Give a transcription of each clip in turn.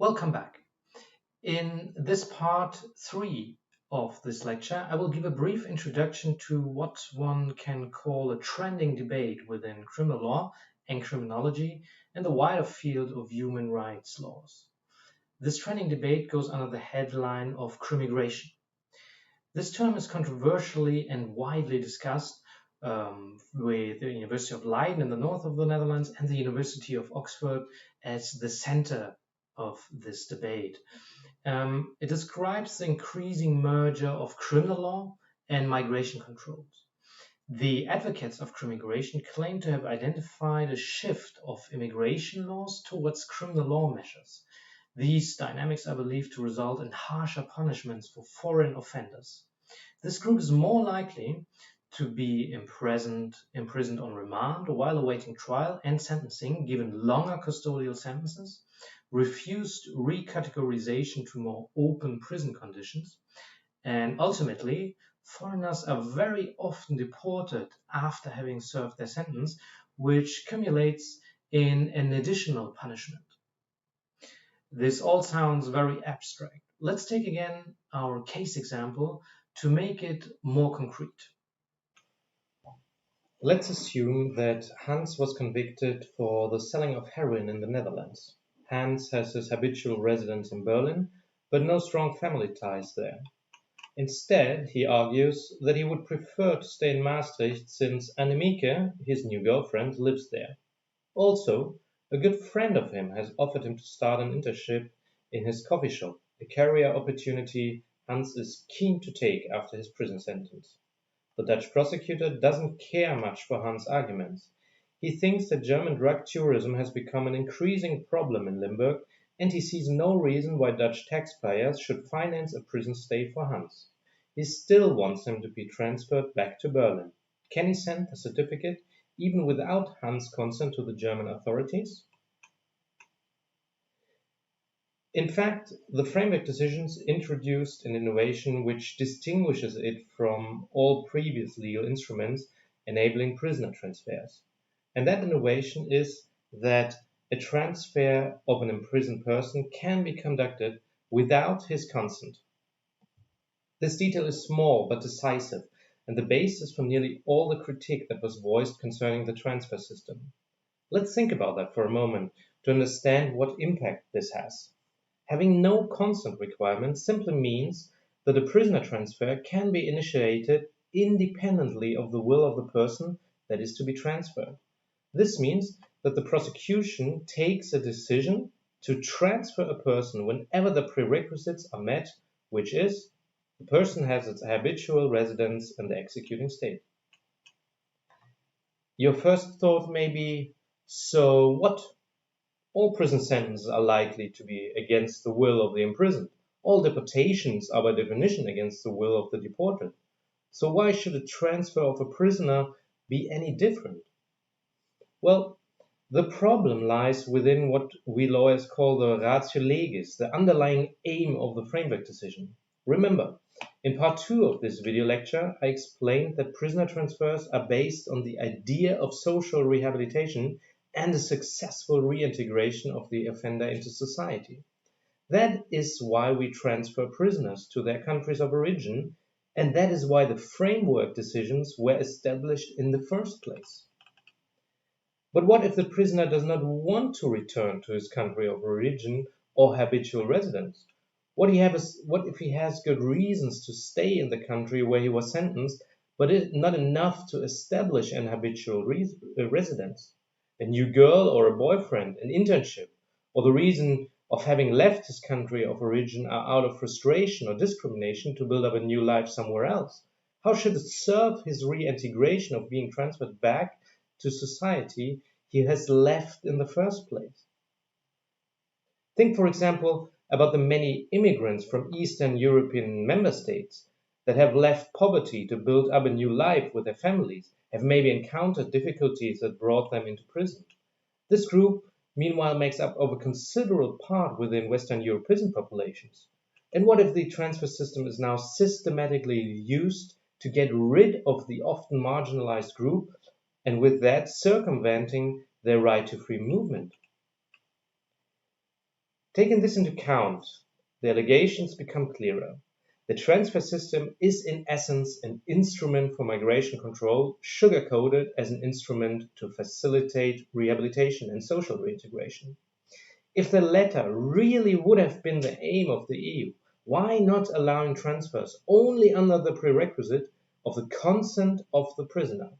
Welcome back. In this part 3 of this lecture, I will give a brief introduction to what one can call a trending debate within criminal law and criminology and the wider field of human rights laws. This trending debate goes under the headline of crimmigration. This term is controversially and widely discussed with the University of Leiden in the north of the Netherlands and the University of Oxford as the center of this debate. It describes the increasing merger of criminal law and migration controls. The advocates of crimmigration claim to have identified a shift of immigration laws towards criminal law measures. These dynamics are believed to result in harsher punishments for foreign offenders. This group is more likely to be imprisoned on remand while awaiting trial and sentencing, given longer custodial sentences, refused recategorization to more open prison conditions, and ultimately, foreigners are very often deported after having served their sentence, which cumulates in an additional punishment. This all sounds very abstract. Let's take again our case example to make it more concrete. Let's assume that Hans was convicted for the selling of heroin in the Netherlands. Hans has his habitual residence in Berlin, but no strong family ties there. Instead, he argues that he would prefer to stay in Maastricht since Annemieke, his new girlfriend, lives there. Also, a good friend of him has offered him to start an internship in his coffee shop, a career opportunity Hans is keen to take after his prison sentence. The Dutch prosecutor doesn't care much for Hans' arguments. He thinks that German drug tourism has become an increasing problem in Limburg, and he sees no reason why Dutch taxpayers should finance a prison stay for Hans. He still wants him to be transferred back to Berlin. Can he send the certificate even without Hans' consent to the German authorities? In fact, the framework decisions introduced an innovation which distinguishes it from all previous legal instruments enabling prisoner transfers. And that innovation is that a transfer of an imprisoned person can be conducted without his consent. This detail is small but decisive, and the basis for nearly all the critique that was voiced concerning the transfer system. Let's think about that for a moment to understand what impact this has. Having no consent requirement simply means that a prisoner transfer can be initiated independently of the will of the person that is to be transferred. This means that the prosecution takes a decision to transfer a person whenever the prerequisites are met, which is the person has its habitual residence in the executing state. Your first thought may be, so what? All prison sentences are likely to be against the will of the imprisoned. All deportations are by definition against the will of the deported. So why should a transfer of a prisoner be any different? Well, the problem lies within what we lawyers call the ratio legis, the underlying aim of the framework decision. Remember, in part 2 of this video lecture, I explained that prisoner transfers are based on the idea of social rehabilitation and a successful reintegration of the offender into society. That is why we transfer prisoners to their countries of origin, and that is why the framework decisions were established in the first place. But what if the prisoner does not want to return to his country of origin or habitual residence? What if he has good reasons to stay in the country where he was sentenced, but it not enough to establish an habitual residence? A new girl or a boyfriend, an internship, or the reason of having left his country of origin are out of frustration or discrimination to build up a new life somewhere else. How should it serve his reintegration of being transferred back to society he has left in the first place? Think, for example, about the many immigrants from Eastern European member states that have left poverty to build up a new life with their families, have maybe encountered difficulties that brought them into prison. This group, meanwhile, makes up of a considerable part within Western Europe prison populations. And what if the transfer system is now systematically used to get rid of the often marginalized group, and with that circumventing their right to free movement? Taking this into account, the allegations become clearer. The transfer system is in essence an instrument for migration control, sugar-coated as an instrument to facilitate rehabilitation and social reintegration. If the latter really would have been the aim of the EU, why not allowing transfers only under the prerequisite of the consent of the prisoner?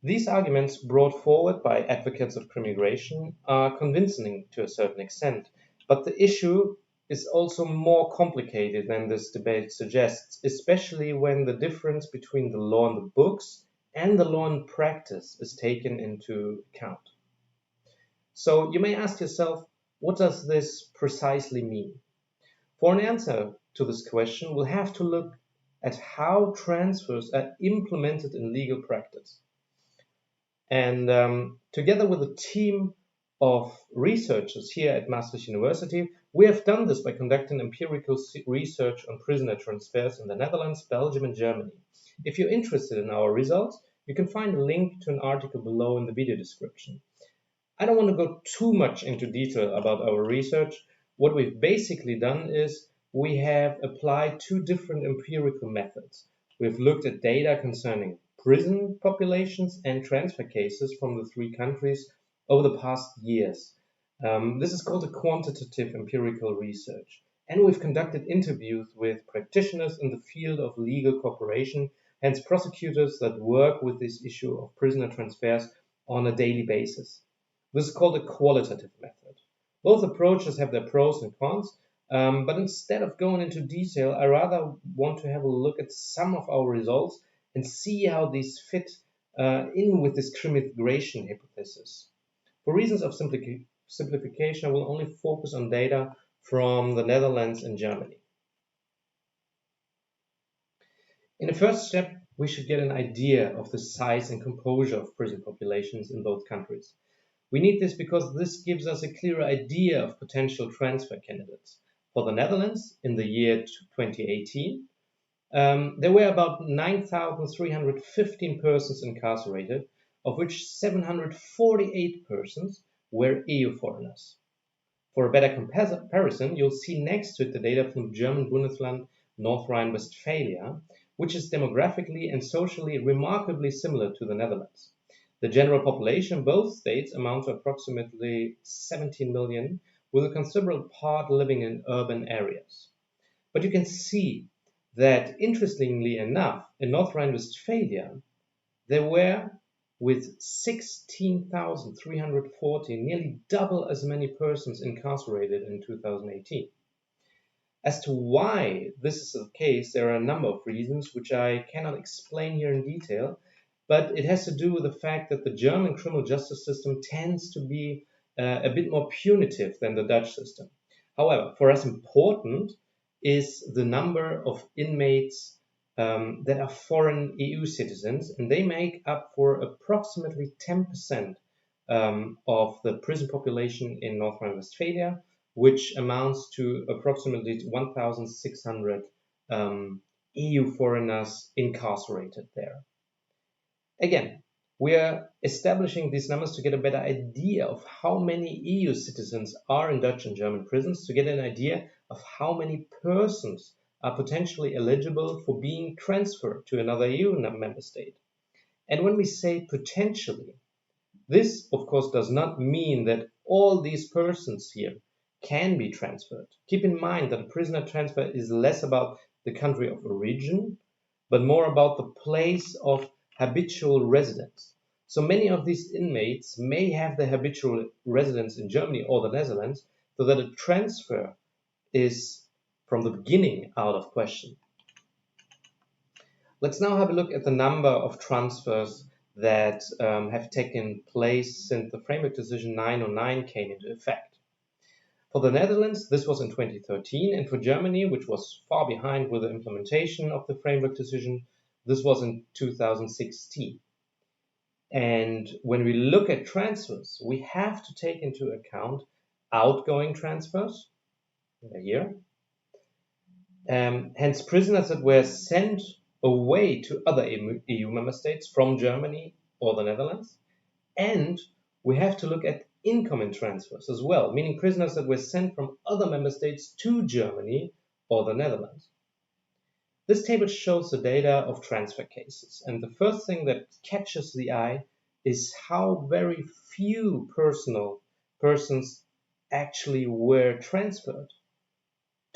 These arguments brought forward by advocates of crimmigration are convincing to a certain extent, but the issue is also more complicated than this debate suggests, especially when the difference between the law in the books and the law in practice is taken into account. So you may ask yourself, what does this precisely mean? For an answer to this question, we'll have to look at how transfers are implemented in legal practice. And together with a team of researchers here at Maastricht University, we have done this by conducting empirical research on prisoner transfers in the Netherlands, Belgium, and Germany. If you're interested in our results, you can find a link to an article below in the video description. I don't want to go too much into detail about our research. What we've basically done is we have applied two different empirical methods. We've looked at data concerning prison populations and transfer cases from the three countries over the past years. This is called a quantitative empirical research. And we've conducted interviews with practitioners in the field of legal cooperation, hence prosecutors that work with this issue of prisoner transfers on a daily basis. This is called a qualitative method. Both approaches have their pros and cons, but instead of going into detail, I rather want to have a look at some of our results and see how these fit in with this crimmigration hypothesis. For reasons of simplification, I will only focus on data from the Netherlands and Germany. In the first step, we should get an idea of the size and composure of prison populations in both countries. We need this because this gives us a clearer idea of potential transfer candidates. For the Netherlands, in the year 2018, there were about 9,315 persons incarcerated, of which 748 persons were EU foreigners. For a better comparison, you'll see next to it the data from German Bundesland North Rhine-Westphalia, which is demographically and socially remarkably similar to the Netherlands. The general population in both states amounts to approximately 17 million, with a considerable part living in urban areas. But you can see that, interestingly enough, in North Rhine-Westphalia, there were, with 16,340, nearly double as many persons incarcerated in 2018. As to why this is the case, there are a number of reasons which I cannot explain here in detail, but it has to do with the fact that the German criminal justice system tends to be a bit more punitive than the Dutch system. However, for us important is the number of inmates that are foreign EU citizens, and they make up for approximately 10% of the prison population in North Rhine-Westphalia, which amounts to approximately 1,600 EU foreigners incarcerated there. Again, we are establishing these numbers to get a better idea of how many EU citizens are in Dutch and German prisons, to get an idea of how many persons are potentially eligible for being transferred to another EU member state. And when we say potentially, this of course does not mean that all these persons here can be transferred. Keep in mind that a prisoner transfer is less about the country of origin, but more about the place of habitual residence. So many of these inmates may have their habitual residence in Germany or the Netherlands, so that a transfer is from the beginning out of question. Let's now have a look at the number of transfers that have taken place since the Framework Decision 909 came into effect. For the Netherlands, this was in 2013, and for Germany, which was far behind with the implementation of the Framework Decision, this was in 2016. And when we look at transfers, we have to take into account outgoing transfers, here, hence prisoners that were sent away to other EU member states from Germany or the Netherlands, and we have to look at incoming transfers as well, meaning prisoners that were sent from other member states to Germany or the Netherlands. This table shows the data of transfer cases, and the first thing that catches the eye is how very few persons actually were transferred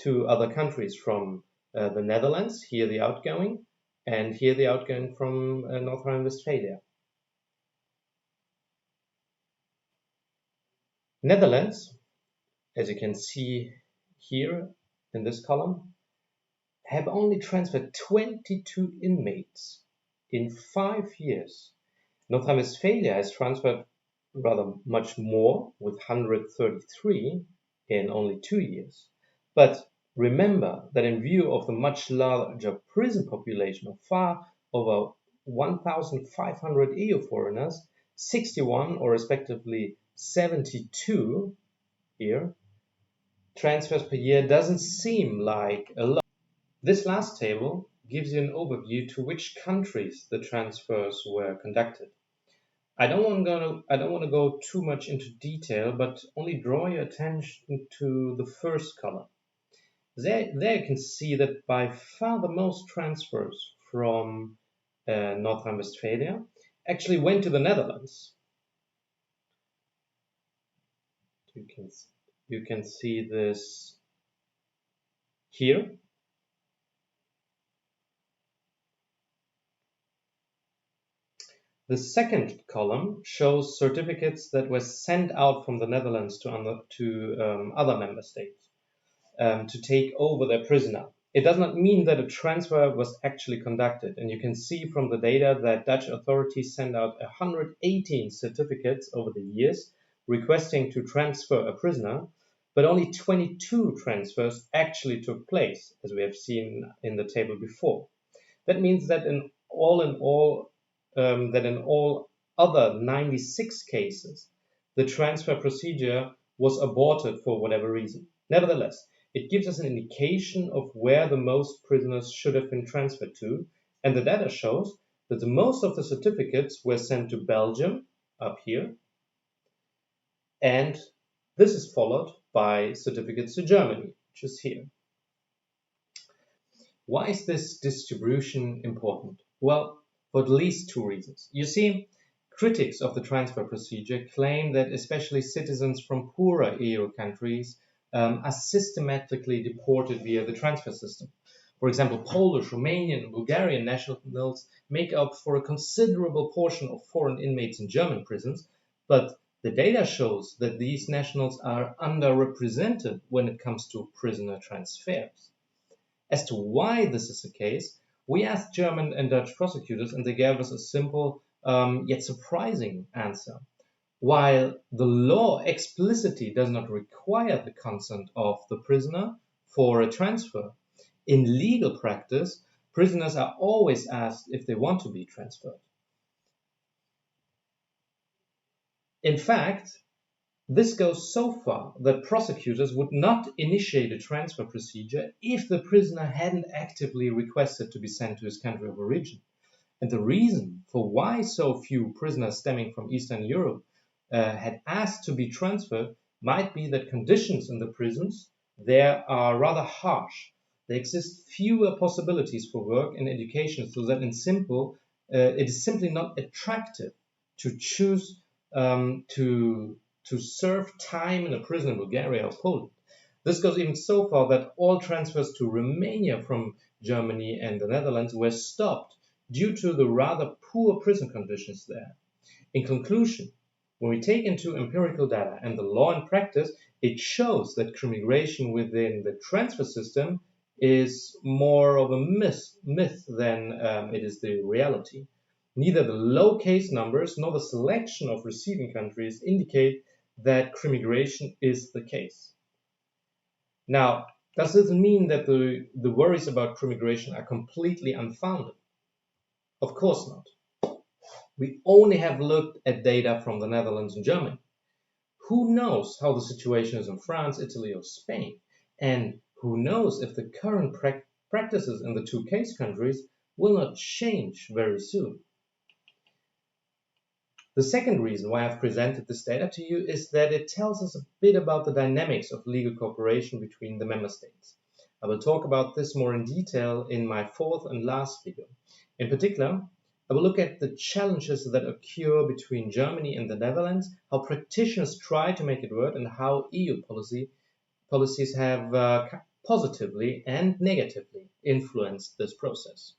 to other countries from the Netherlands, here the outgoing, and here the outgoing from North Rhine-Westphalia. Netherlands, as you can see here in this column, have only transferred 22 inmates in 5 years. North Rhine-Westphalia has transferred rather much more, with 133 in only 2 years. But remember that in view of the much larger prison population of far over 1,500 EU foreigners, 61 or respectively 72 here, transfers per year doesn't seem like a lot. This last table gives you an overview to which countries the transfers were conducted. I don't want to go too much into detail, but only draw your attention to the first column. There you can see that by far the most transfers from North Rhine-Westphalia actually went to the Netherlands. You can see this here. The second column shows certificates that were sent out from the Netherlands to other member states to take over their prisoner. It does not mean that a transfer was actually conducted, and you can see from the data that Dutch authorities sent out 118 certificates over the years requesting to transfer a prisoner, but only 22 transfers actually took place, as we have seen in the table before. That means that in all other 96 cases, the transfer procedure was aborted for whatever reason. Nevertheless, it gives us an indication of where the most prisoners should have been transferred to, and the data shows that the most of the certificates were sent to Belgium, up here, and this is followed by certificates to Germany, which is here. Why is this distribution important? Well, for at least 2 reasons. You see, critics of the transfer procedure claim that especially citizens from poorer EU countries are systematically deported via the transfer system. For example, Polish, Romanian, and Bulgarian nationals make up for a considerable portion of foreign inmates in German prisons, but the data shows that these nationals are underrepresented when it comes to prisoner transfers. As to why this is the case, we asked German and Dutch prosecutors, and they gave us a simple yet surprising answer. While the law explicitly does not require the consent of the prisoner for a transfer, in legal practice, prisoners are always asked if they want to be transferred. In fact, this goes so far that prosecutors would not initiate a transfer procedure if the prisoner hadn't actively requested to be sent to his country of origin. And the reason for why so few prisoners stemming from Eastern Europe had asked to be transferred might be that conditions in the prisons there are rather harsh. There exist fewer possibilities for work and education, so that it is simply not attractive to choose to serve time in a prison in Bulgaria or Poland. This goes even so far that all transfers to Romania from Germany and the Netherlands were stopped due to the rather poor prison conditions there. In conclusion, when we take into empirical data and the law and practice, it shows that crimmigration within the transfer system is more of a myth than it is the reality. Neither the low case numbers nor the selection of receiving countries indicate that crimmigration is the case. Now, does this mean that the worries about crimmigration are completely unfounded? Of course not. We only have looked at data from the Netherlands and Germany. Who knows how the situation is in France, Italy, or Spain? And who knows if the current practices in the 2 case countries will not change very soon? The second reason why I've presented this data to you is that it tells us a bit about the dynamics of legal cooperation between the member states. I will talk about this more in detail in my fourth and last video. In particular, I will look at the challenges that occur between Germany and the Netherlands, how practitioners try to make it work, and how EU policies have positively and negatively influenced this process.